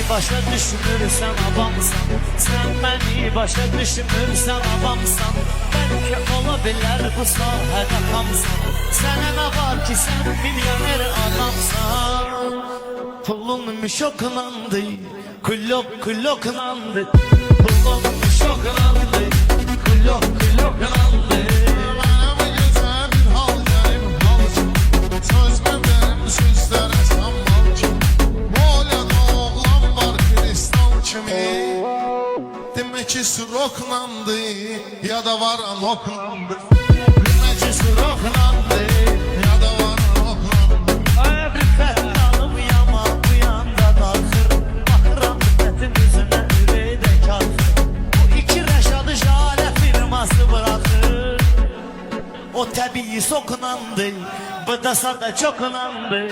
başa düşmürsən avamsan, sən məni başa düşmürsən avamsan, bəlkə ola bilər bu sahədə xamsan, sənə nə var ki sən milyoner adamsan. Pulun müşoklandı, kuloklandı, pulun müşoklandı, kuloklandı. Mənə gözəl bir hal gəlib halcım, sözmə verim sözlərə sanmal ki, Molyada oğlan var kristal kimi. Demək ki suroklandı, ya da var anoklandı. Demək ki suroklandı, ya da var anoklandı. Rüffət alım yama bu yanda daxır, baxıram rüffətin üzünə ürəkdə kalxır. Bu iki rəşadı jalə firması bıraxır. O təbii sokunandı, bu da sada çokunandı.